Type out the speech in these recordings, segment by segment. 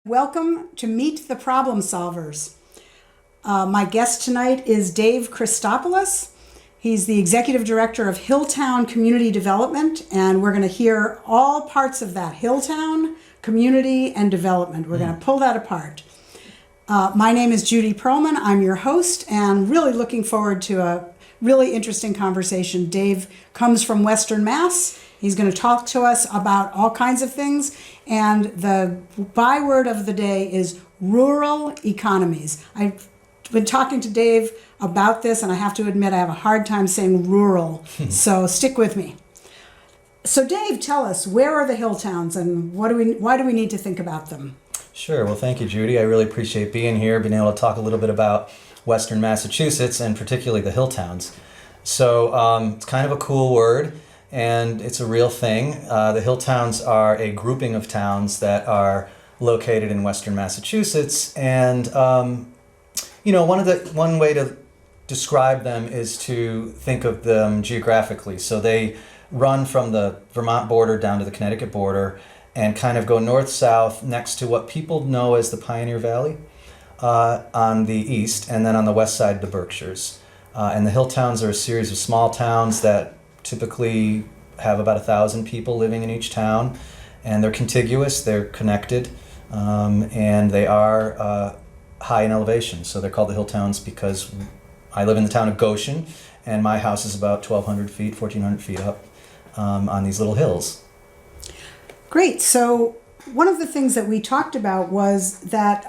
Welcome to Meet the Problem Solvers. My guest tonight is Dave Christopolis. He's the Executive Director of Hilltown Community Development, and we're going to hear all parts of that, Hilltown, community, and development. We're going to pull that apart. My name is Judy Perlman. I'm your host, and really looking forward to a really interesting conversation. Dave comes from Western Mass. He's going to talk to us about all kinds of things, and the byword of the day is rural economies. I've been talking to Dave about this, and I have to admit I have a hard time saying rural, so stick with me. So Dave, tell us, where are the Hilltowns, and why do we need to think about them? Sure. Well, thank you, Judy. I really appreciate being here, being able to talk a little bit about Western Massachusetts, and particularly the Hilltowns. So it's kind of a cool word. And it's a real thing. The Hilltowns are a grouping of towns that are located in Western Massachusetts. And, one way to describe them is to think of them geographically. So they run from the Vermont border down to the Connecticut border and kind of go north-south next to what people know as the Pioneer Valley on the east, and then on the west side, the Berkshires. And the Hilltowns are a series of small towns that typically have about 1,000 people living in each town, and they're contiguous, they're connected, and they are high in elevation. So they're called the Hilltowns because I live in the town of Goshen, and my house is about 1,200 feet, 1,400 feet up on these little hills. Great. So one of the things that we talked about was that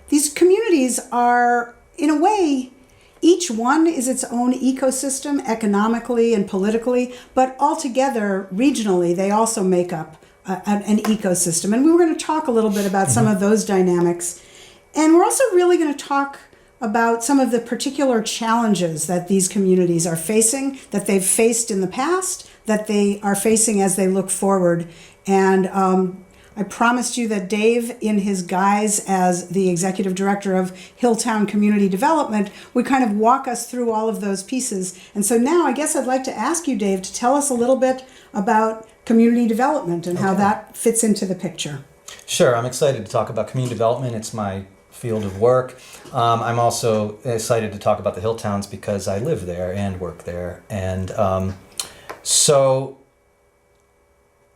these communities are, in a way, each one is its own ecosystem economically and politically, but altogether, regionally, they also make up an ecosystem. And we were going to talk a little bit about some of those dynamics. And we're also really going to talk about some of the particular challenges that these communities are facing, that they've faced in the past, that they are facing as they look forward. And I promised you that Dave, in his guise as the Executive Director of Hilltown Community Development, would kind of walk us through all of those pieces. And so now I guess I'd like to ask you, Dave, to tell us a little bit about community development and how that fits into the picture. Sure. I'm excited to talk about community development. It's my field of work. I'm also excited to talk about the Hilltowns because I live there and work there. And so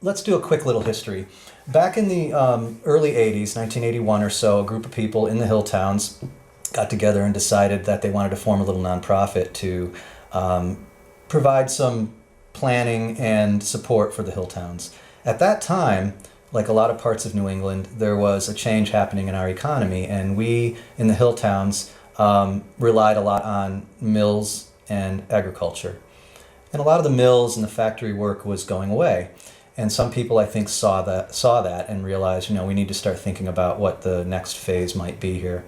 let's do a quick little history. Back in the early 80s, 1981 or so, a group of people in the Hilltowns got together and decided that they wanted to form a little nonprofit to provide some planning and support for the Hilltowns. At that time, like a lot of parts of New England, there was a change happening in our economy, and we in the Hilltowns relied a lot on mills and agriculture. And a lot of the mills and the factory work was going away. And some people, I think, saw that and realized, we need to start thinking about what the next phase might be here.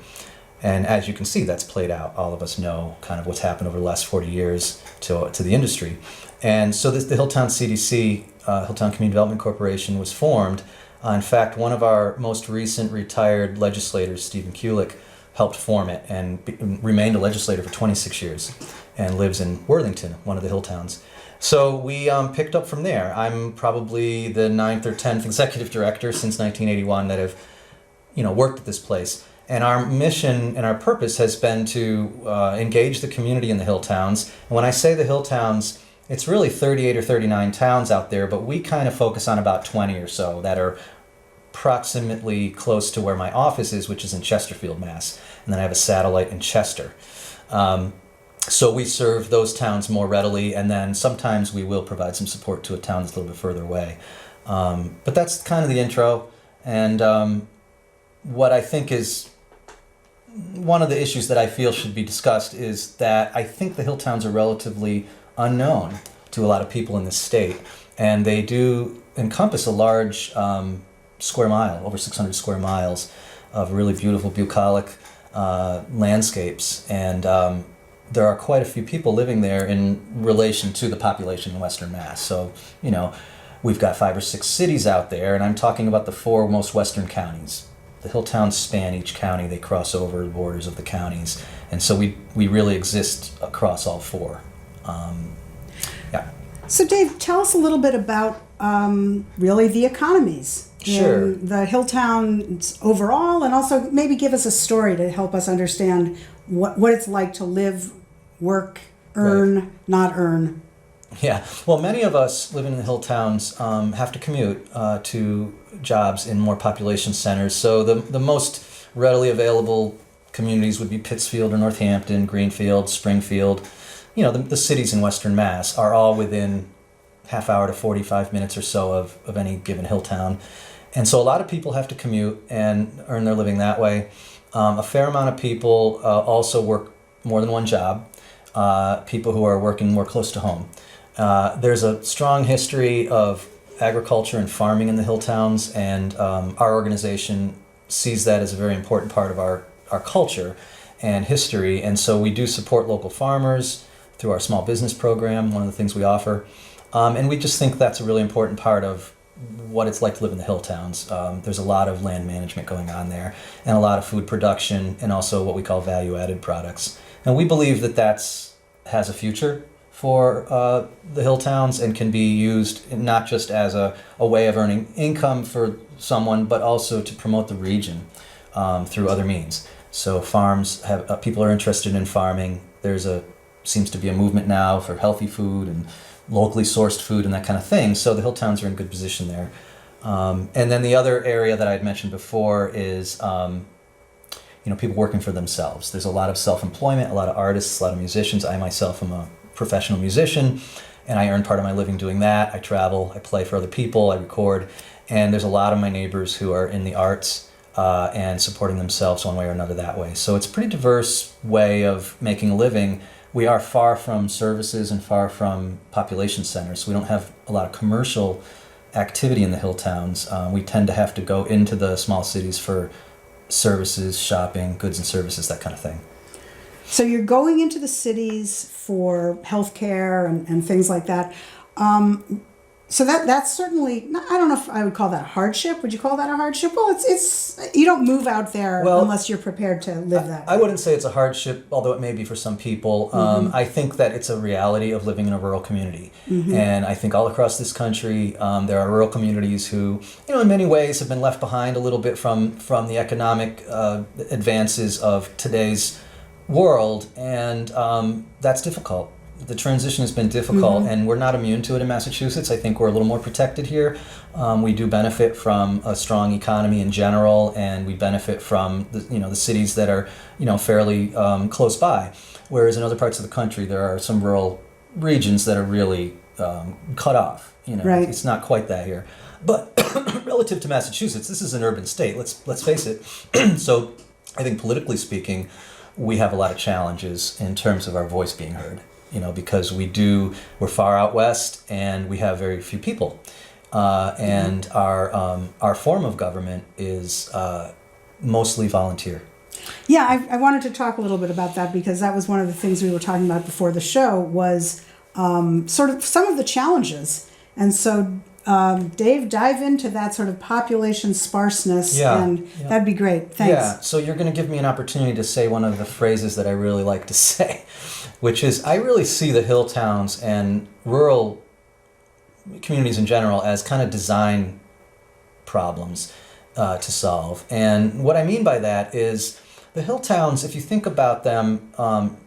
And as you can see, that's played out. All of us know kind of what's happened over the last 40 years to the industry. And so the Hilltown CDC, Hilltown Community Development Corporation, was formed. In fact, one of our most recent retired legislators, Stephen Kulik, helped form it and remained a legislator for 26 years and lives in Worthington, one of the Hilltowns. So we picked up from there. I'm probably the 9th or 10th executive director since 1981 that have, worked at this place. And our mission and our purpose has been to engage the community in the Hilltowns. And when I say the Hilltowns, it's really 38 or 39 towns out there, but we kind of focus on about 20 or so that are approximately close to where my office is, which is in Chesterfield, Mass. And then I have a satellite in Chester. So we serve those towns more readily, and then sometimes we will provide some support to a town that's a little bit further away. But that's kind of the intro, and what I think is one of the issues that I feel should be discussed is that I think the Hilltowns are relatively unknown to a lot of people in this state, and they do encompass a large square mile, over 600 square miles of really beautiful bucolic landscapes, and there are quite a few people living there in relation to the population in Western Mass. So, we've got 5 or 6 cities out there, and I'm talking about the 4 most western counties. The Hilltowns span each county. They cross over the borders of the counties. And so we really exist across all 4. So Dave, tell us a little bit about really the economies. Sure. in the Hilltowns overall, and also maybe give us a story to help us understand what it's like to live, work, earn, not earn. Yeah, well, many of us living in the Hilltowns have to commute to jobs in more population centers. So the most readily available communities would be Pittsfield or Northampton, Greenfield, Springfield. You know, the cities in Western Mass are all within half hour to 45 minutes or so of any given Hilltown. And so a lot of people have to commute and earn their living that way. A fair amount of people also work more than one job, people who are working more close to home. There's a strong history of agriculture and farming in the Hilltowns, and our organization sees that as a very important part of our culture and history. And so we do support local farmers through our small business program, one of the things we offer. And we just think that's a really important part of what it's like to live in the Hilltowns. There's a lot of land management going on there, and a lot of food production, and also what we call value-added products. And we believe that has a future for the Hilltowns and can be used not just as a way of earning income for someone, but also to promote the region through other means. So farms have people are interested in farming. Seems to be a movement now for healthy food and locally sourced food and that kind of thing. So the Hilltowns are in good position there. And then the other area that I'd mentioned before is people working for themselves. There's a lot of self-employment, a lot of artists, a lot of musicians. I myself am a professional musician, and I earn part of my living doing that. I travel, I play for other people, I record, and there's a lot of my neighbors who are in the arts and supporting themselves one way or another that way. So it's a pretty diverse way of making a living. We are far from services and far from population centers, so we don't have a lot of commercial activity in the Hilltowns. We tend to have to go into the small cities for services, shopping, goods and services, that kind of thing. So you're going into the cities for healthcare and things like that. So that's certainly, I don't know if I would call that a hardship. Would you call that a hardship? Well, it's you don't move out there unless you're prepared to live that way. I wouldn't say it's a hardship, although it may be for some people. I think that it's a reality of living in a rural community. And I think all across this country, there are rural communities who, in many ways have been left behind a little bit from the economic advances of today's world. And that's difficult. The transition has been difficult, and we're not immune to it in Massachusetts. I think we're a little more protected here. We do benefit from a strong economy in general, and we benefit from the cities that are fairly close by. Whereas in other parts of the country, there are some rural regions that are really cut off. Right. It's not quite that here. But relative to Massachusetts, this is an urban state. Let's face it. So I think politically speaking, we have a lot of challenges in terms of our voice being heard. Because we're far out west and we have very few people. And our form of government is mostly volunteer. Yeah, I wanted to talk a little bit about that because that was one of the things we were talking about before the show was sort of some of the challenges. And so, Dave, dive into that sort of population sparseness, and that'd be great. Thanks. Yeah, so you're going to give me an opportunity to say one of the phrases that I really like to say, which is I really see the Hilltowns and rural communities in general as kind of design problems to solve. And what I mean by that is the Hilltowns, if you think about them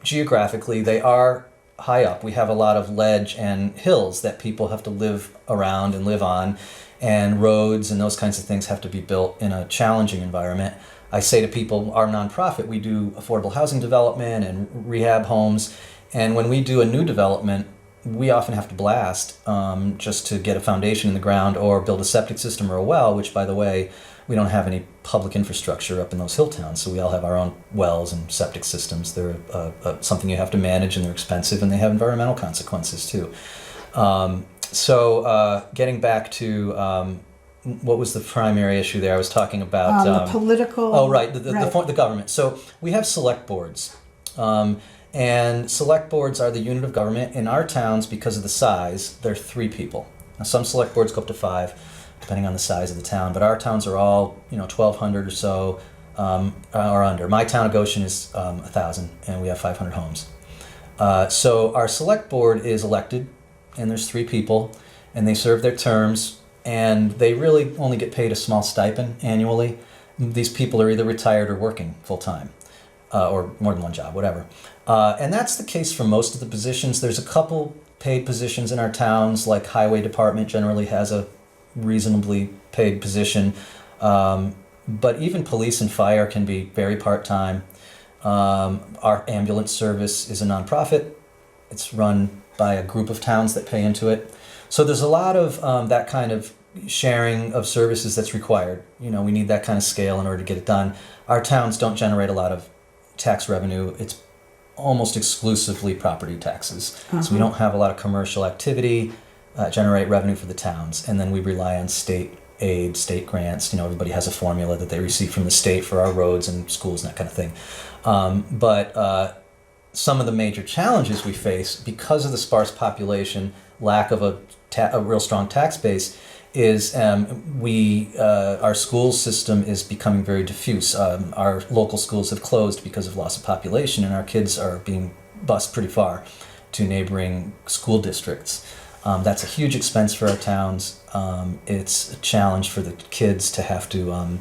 geographically, they are high up. We have a lot of ledge and hills that people have to live around and live on, and roads and those kinds of things have to be built in a challenging environment. I say to people, our nonprofit, we do affordable housing development and rehab homes, and when we do a new development, we often have to blast just to get a foundation in the ground or build a septic system or a well, which, by the way, we don't have any public infrastructure up in those hill towns, so we all have our own wells and septic systems. They're something you have to manage, and they're expensive, and they have environmental consequences too. So getting back to what was the primary issue there? I was talking about the political. Oh, right, the government. So we have select boards, and select boards are the unit of government in our towns. Because of the size, they're 3 people. Now, some select boards go up to 5. Depending on the size of the town, but our towns are all 1,200 or so or under. My town of Goshen is 1,000, and we have 500 homes. So our select board is elected, and there's 3 people, and they serve their terms, and they really only get paid a small stipend annually. These people are either retired or working full time, or more than one job, whatever. And that's the case for most of the positions. There's a couple paid positions in our towns, like highway department generally has a reasonably paid position. But even police and fire can be very part-time. Our ambulance service is a nonprofit. It's run by a group of towns that pay into it. So there's a lot of that kind of sharing of services that's required. You know, we need that kind of scale in order to get it done. Our towns don't generate a lot of tax revenue. It's almost exclusively property taxes. So we don't have a lot of commercial activity generate revenue for the towns. And then we rely on state aid, state grants. You know, everybody has a formula that they receive from the state for our roads and schools and that kind of thing. But some of the major challenges we face because of the sparse population, lack of a real strong tax base, is our school system is becoming very diffuse. Our local schools have closed because of loss of population, and our kids are being bused pretty far to neighboring school districts. That's a huge expense for our towns. It's a challenge for the kids to have to,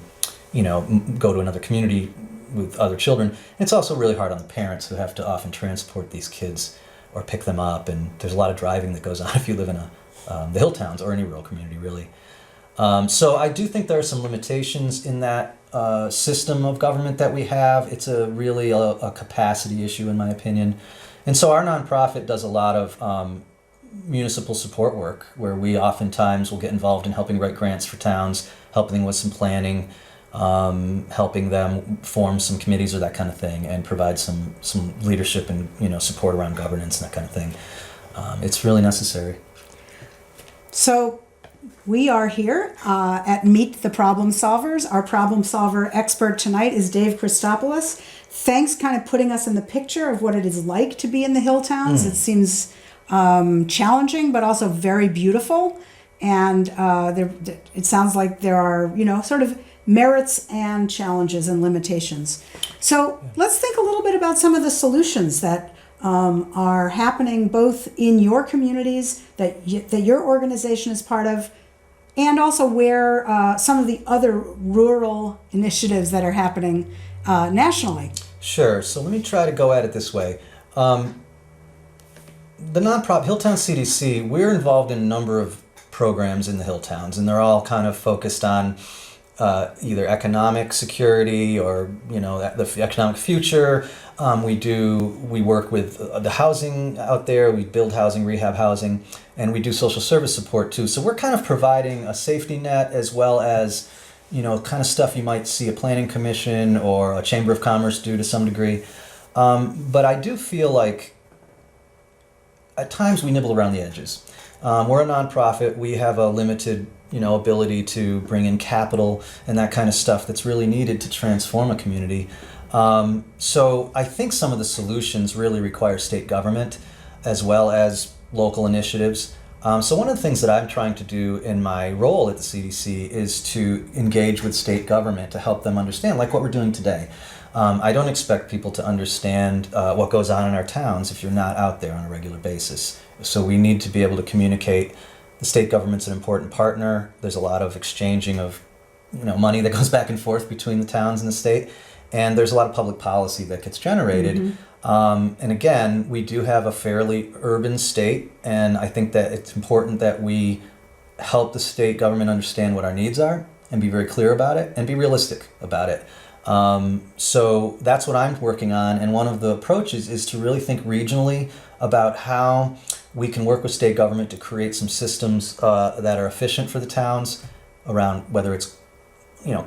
go to another community with other children. It's also really hard on the parents who have to often transport these kids or pick them up, and there's a lot of driving that goes on if you live in the Hilltowns or any rural community, really. So I do think there are some limitations in that system of government that we have. It's really a capacity issue, in my opinion. And so our nonprofit does a lot of municipal support work, where we oftentimes will get involved in helping write grants for towns, helping them with some planning, helping them form some committees or that kind of thing, and provide some leadership and support around governance and that kind of thing. It's really necessary. So we are here at Meet the Problem Solvers. Our problem solver expert tonight is Dave Christopolis. Thanks kind of putting us in the picture of what it is like to be in the Hilltowns. It seems challenging, but also very beautiful. And it sounds like there are, sort of merits and challenges and limitations. So let's think a little bit about some of the solutions that are happening both in your communities that your organization is part of, and also where some of the other rural initiatives that are happening nationally. Sure. So let me try to go at it this way. The nonprofit Hilltown CDC, we're involved in a number of programs in the Hilltowns, and they're all kind of focused on either economic security or the economic future. We work with the housing out there. We build housing, rehab housing, and we do social service support too. So we're kind of providing a safety net, as well as kind of stuff you might see a planning commission or a chamber of commerce do to some degree. But I do feel like at times we nibble around the edges. We're a nonprofit. We have a limited ability to bring in capital and that kind of stuff that's really needed to transform a community. So I think some of the solutions really require state government as well as local initiatives. So one of the things that I'm trying to do in my role at the CDC is to engage with state government to help them understand, like what we're doing today. I don't expect people to understand what goes on in our towns if you're not out there on a regular basis. So we need to be able to communicate. The state government's an important partner. There's a lot of exchanging of money that goes back and forth between the towns and the state. And there's a lot of public policy that gets generated. Mm-hmm. And again, we do have a fairly urban state, and I think that it's important that we help the state government understand what our needs are and be very clear about it and be realistic about it. So that's what I'm working on, and one of the approaches is to really think regionally about how we can work with state government to create some systems that are efficient for the towns around whether it's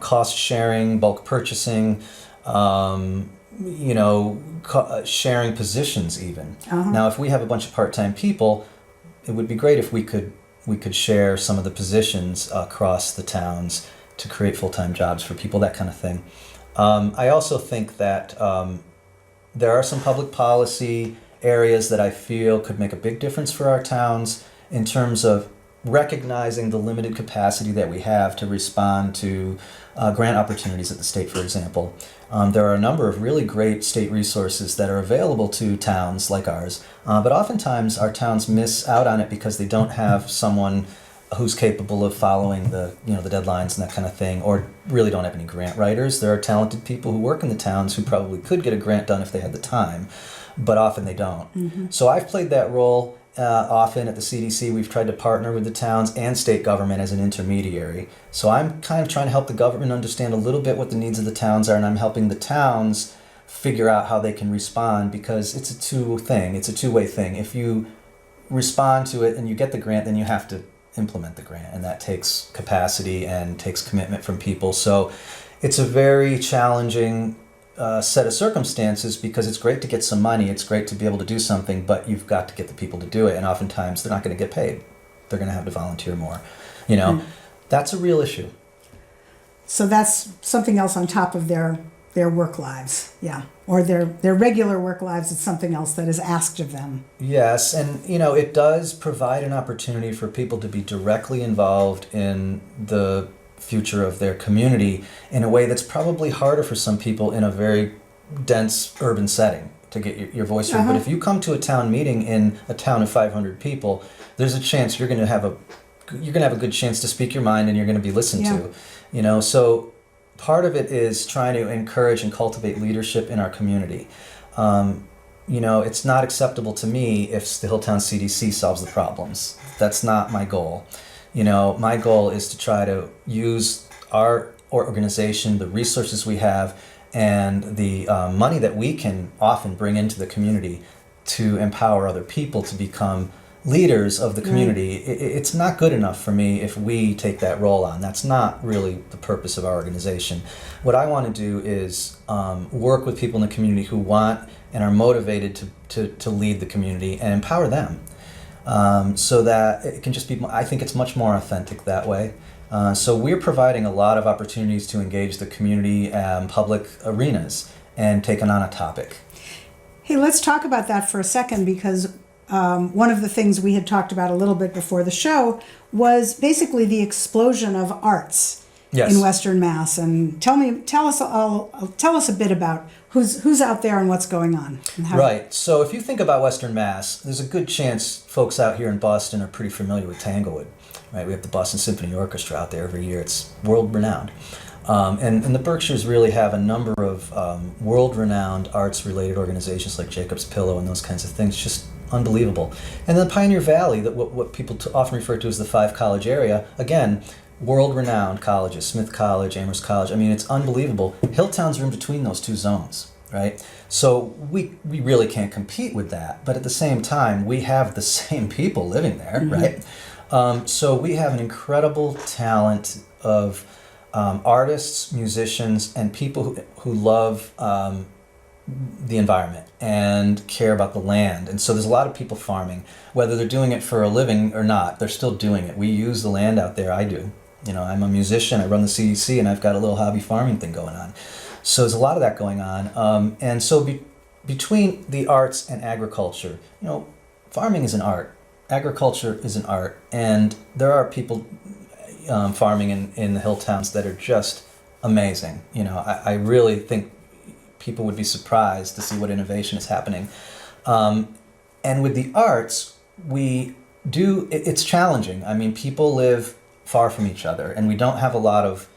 cost sharing, bulk purchasing, sharing positions even. Uh-huh. Now, if we have a bunch of part-time people, it would be great if we could share some of the positions across the towns to create full-time jobs for people, that kind of thing. I also think that there are some public policy areas that I feel could make a big difference for our towns in terms of recognizing the limited capacity that we have to respond to grant opportunities at the state, for example. There are a number of really great state resources that are available to towns like ours, but oftentimes our towns miss out on it because they don't have someone who's capable of following the the deadlines and that kind of thing, or really don't have any grant writers. There are talented people who work in the towns who probably could get a grant done if they had the time, but often they don't. So I've played that role. Often at the CDC, we've tried to partner with the towns and state government as an intermediary. So I'm kind of trying to help the government understand a little bit what the needs of the towns are, and I'm helping the towns figure out how they can respond, because it's a two-way thing. If you respond to it and you get the grant, then you have to implement the grant, and that takes capacity and takes commitment from people. So it's a very challenging set of circumstances, because it's great to get some money, it's great to be able to do something, but you've got to get the people to do it, and oftentimes they're not going to get paid. They're going to have to volunteer more. That's a real issue. So that's something else on top of their work lives, yeah, or their regular work lives. It's something else that is asked of them. Yes, and it does provide an opportunity for people to be directly involved in the future of their community in a way that's probably harder for some people in a very dense urban setting to get your voice heard. But if you come to a town meeting in a town of 500 people, there's a chance you're going to have a good chance to speak your mind, and you're going to be listened to. So part of it is trying to encourage and cultivate leadership in our community. It's not acceptable to me if the Hilltown CDC solves the problems. That's not my goal. My goal is to try to use our organization, the resources we have, and the money that we can often bring into the community to empower other people to become leaders of the community. It's not good enough for me if we take that role on. That's not really the purpose of our organization. What I want to do is work with people in the community who want and are motivated to lead the community and empower them. So that it can just be, I think it's much more authentic that way. So we're providing a lot of opportunities to engage the community public arenas and taking on a topic. Hey, let's talk about that for a second, because one of the things we had talked about a little bit before the show was basically the explosion of arts in Western Mass. And tell us a bit about who's out there and what's going on. Right. So if you think about Western Mass, there's a good chance folks out here in Boston are pretty familiar with Tanglewood. Right. We have the Boston Symphony Orchestra out there every year. It's world renowned. And the Berkshires really have a number of world-renowned arts-related organizations like Jacob's Pillow and those kinds of things. Just unbelievable. And then the Pioneer Valley, that what people often refer to as the Five College area, again, world-renowned colleges, Smith College, Amherst College. I mean, it's unbelievable. Hilltowns are in between those two zones, right? So we really can't compete with that. But at the same time, we have the same people living there, right? So we have an incredible talent of artists, musicians, and people who love the environment and care about the land. And so there's a lot of people farming, whether they're doing it for a living or not, they're still doing it. We use the land out there. I do. I'm a musician, I run the CDC, and I've got a little hobby farming thing going on. So there's a lot of that going on. And so between the arts and agriculture, farming is an art, agriculture is an art, and there are people farming in the Hilltowns that are just amazing. I really think people would be surprised to see what innovation is happening. And with the arts, it's challenging. I mean, people live far from each other, and we don't have a lot of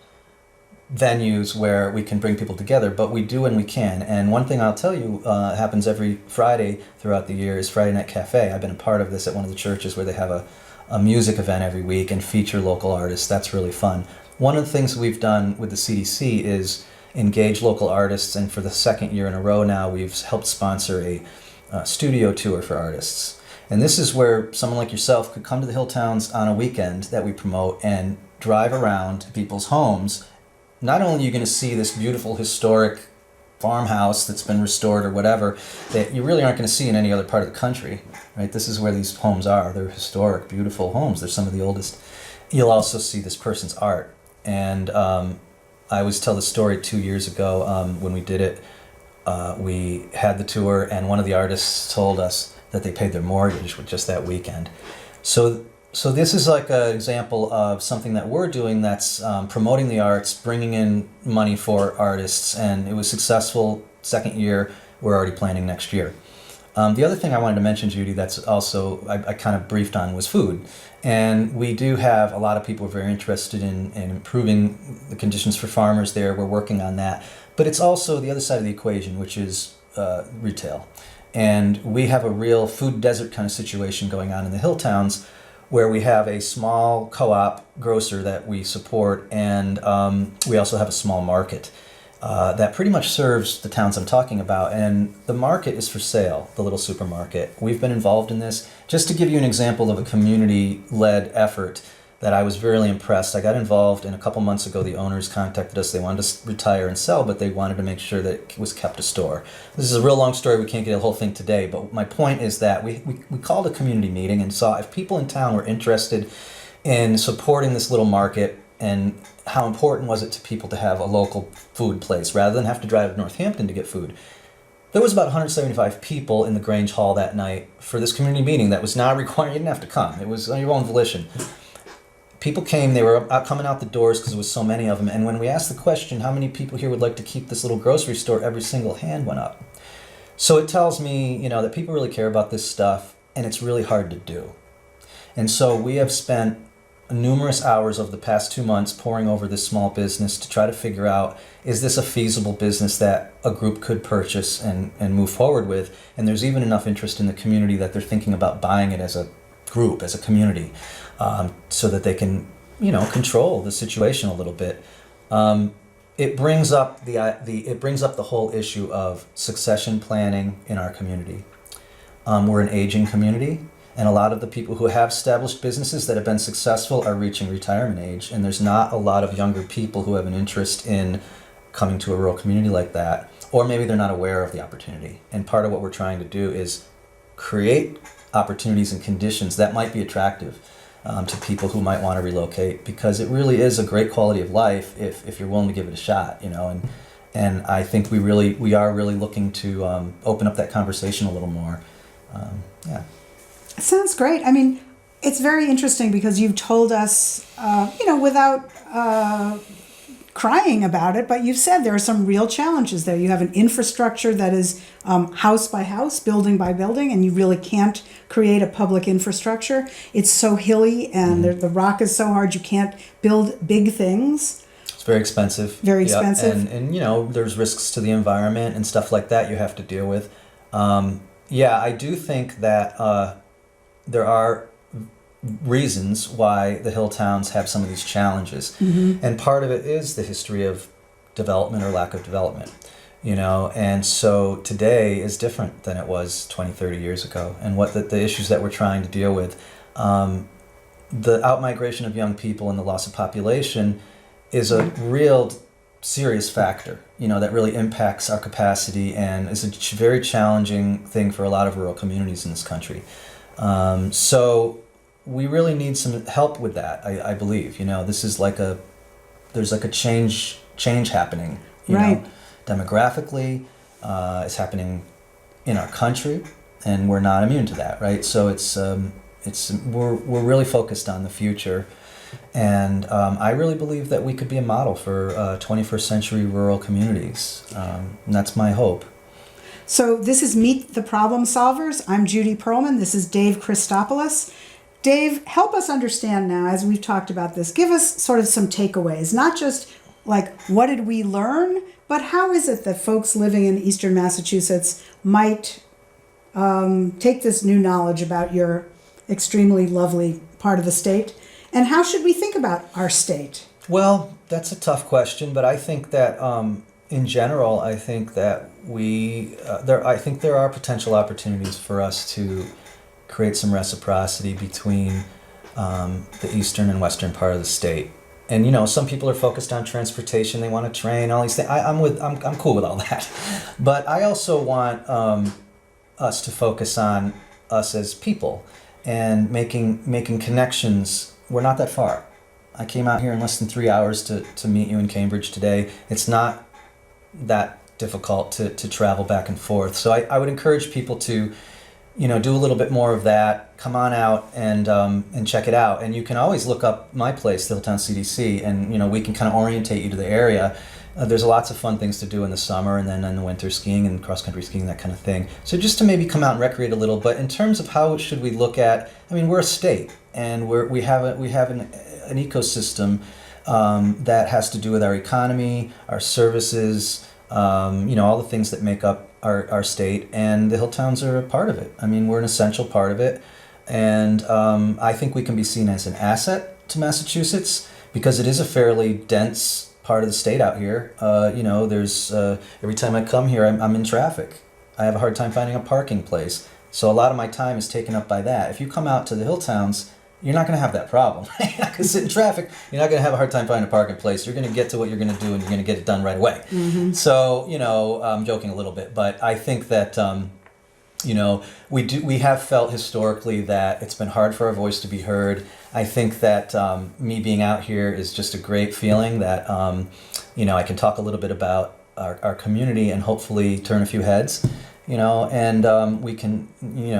venues where we can bring people together, but we do when we can. And one thing I'll tell you happens every Friday throughout the year is Friday Night Cafe. I've been a part of this at one of the churches where they have a music event every week and feature local artists. That's really fun. One of the things we've done with the CDC is engage local artists, and for the second year in a row now, we've helped sponsor a studio tour for artists. And this is where someone like yourself could come to the Hilltowns on a weekend that we promote and drive around to people's homes. Not only are you going to see this beautiful historic farmhouse that's been restored or whatever that you really aren't going to see in any other part of the country, right? This is where these homes are. They're historic, beautiful homes. They're some of the oldest. You'll also see this person's art. And I always tell the story 2 years ago when we did it. We had the tour, and one of the artists told us that they paid their mortgage with just that weekend. So this is like an example of something that we're doing that's promoting the arts, bringing in money for artists, and it was successful. Second year, we're already planning next year. The other thing I wanted to mention, Judy, that's also I kind of briefed on was food. And we do have a lot of people who are very interested in improving the conditions for farmers there. We're working on that. But it's also the other side of the equation, which is retail. And we have a real food desert kind of situation going on in the Hilltowns, where we have a small co-op grocer that we support, and we also have a small market that pretty much serves the towns I'm talking about. And the market is for sale, the little supermarket. We've been involved in this. Just to give you an example of a community-led effort that I was really impressed. I got involved, and a couple months ago the owners contacted us. They wanted to retire and sell, but they wanted to make sure that it was kept a store. This is a real long story. We can't get the whole thing today, but my point is that we called a community meeting and saw if people in town were interested in supporting this little market, and how important was it to people to have a local food place rather than have to drive to Northampton to get food. There was about 175 people in the Grange Hall that night for this community meeting that was not required. You didn't have to come. It was on your own volition. People came, they were coming out the doors because there was so many of them. And when we asked the question, how many people here would like to keep this little grocery store, every single hand went up. So it tells me, that people really care about this stuff, and it's really hard to do. And so we have spent numerous hours over the past 2 months poring over this small business to try to figure out, is this a feasible business that a group could purchase and move forward with? And there's even enough interest in the community that they're thinking about buying it as a group, as a community. So that they can, control the situation a little bit. It brings up the whole issue of succession planning in our community. We're an aging community, and a lot of the people who have established businesses that have been successful are reaching retirement age, and there's not a lot of younger people who have an interest in coming to a rural community like that, or maybe they're not aware of the opportunity. And part of what we're trying to do is create opportunities and conditions that might be attractive to people who might want to relocate, because it really is a great quality of life if you're willing to give it a shot, and I think we are really looking to open up that conversation a little more. Yeah. Sounds great. I mean, it's very interesting because you've told us, without crying about it, but you've said there are some real challenges there. You have an infrastructure that is house by house, building by building, and you really can't create a public infrastructure. It's so hilly, and the rock is so hard, you can't build big things. It's very expensive. Very expensive. And there's risks to the environment and stuff like that you have to deal with. I do think that there are reasons why the Hilltowns have some of these challenges. Mm-hmm. And part of it is the history of development or lack of development, and so today is different than it was 20, 30 years ago. And what the issues that we're trying to deal with, the outmigration of young people and the loss of population is a real serious factor, that really impacts our capacity and is a very challenging thing for a lot of rural communities in this country. So we really need some help with that, I believe. This is there's a change happening, right. Demographically, it's happening in our country, and we're not immune to that, right? So we're really focused on the future, and I really believe that we could be a model for 21st century rural communities, and that's my hope. So this is Meet the Problem Solvers. I'm Judy Perlman. This is Dave Christopolis. Dave, help us understand now, as we've talked about this, give us sort of some takeaways, not just what did we learn, but how is it that folks living in Eastern Massachusetts might take this new knowledge about your extremely lovely part of the state, and how should we think about our state? Well, that's a tough question, but I think that in general, I think that there are potential opportunities for us to create some reciprocity between the eastern and western part of the state. And some people are focused on transportation; they want to train, all these things. I'm cool with all that, but I also want us to focus on us as people and making connections. We're not that far. I came out here in less than 3 hours to meet you in Cambridge today. It's not that difficult to travel back and forth. So I would encourage people to do a little bit more of that. Come on out and check it out. And you can always look up my place, the Hilltown CDC, and we can kind of orientate you to the area. There's lots of fun things to do in the summer, and then in the winter, skiing and cross-country skiing, that kind of thing. So just to maybe come out and recreate a little. But in terms of how should we look at, I mean, we're a state, and we have an ecosystem that has to do with our economy, our services, all the things that make up our state, and the Hilltowns are a part of it. I mean, we're an essential part of it, and I think we can be seen as an asset to Massachusetts because it is a fairly dense part of the state out here. There's every time I come here, I'm in traffic. I have a hard time finding a parking place, so a lot of my time is taken up by that. If you come out to the Hilltowns, you're not going to have that problem. You're not going to sit in traffic. You're not going to have a hard time finding a parking place. You're going to get to what you're going to do, and you're going to get it done right away. Mm-hmm. So, I'm joking a little bit, but I think that, we have felt historically that it's been hard for our voice to be heard. I think that me being out here is just a great feeling that, I can talk a little bit about our community and hopefully turn a few heads, and we can,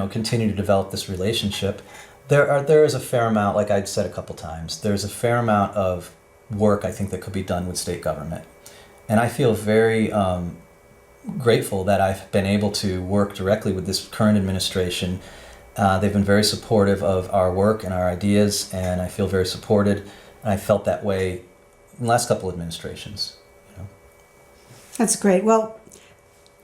continue to develop this relationship. There is a fair amount, like I'd said a couple times, there's a fair amount of work I think that could be done with state government. And I feel very grateful that I've been able to work directly with this current administration. They've been very supportive of our work and our ideas, and I feel very supported. And I felt that way in the last couple of administrations. That's great. Well,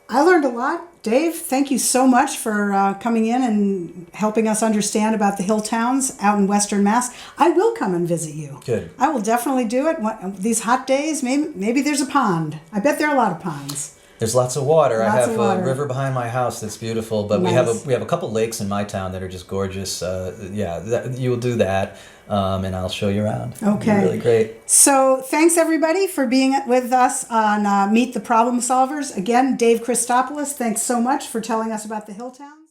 I learned a lot. Dave, thank you so much for coming in and helping us understand about the Hilltowns out in Western Mass. I will come and visit you. Good. I will definitely do it. These hot days, maybe there's a pond. I bet there are a lot of ponds. There's lots of water. Lots I have of water. a river behind my house that's beautiful, but Nice. we have a couple lakes in my town that are just gorgeous. You will do that, and I'll show you around. Okay. It'll be really great. So thanks everybody for being with us on Meet the Problem Solvers. Again, Dave Christopolis, thanks so much for telling us about the Hilltowns.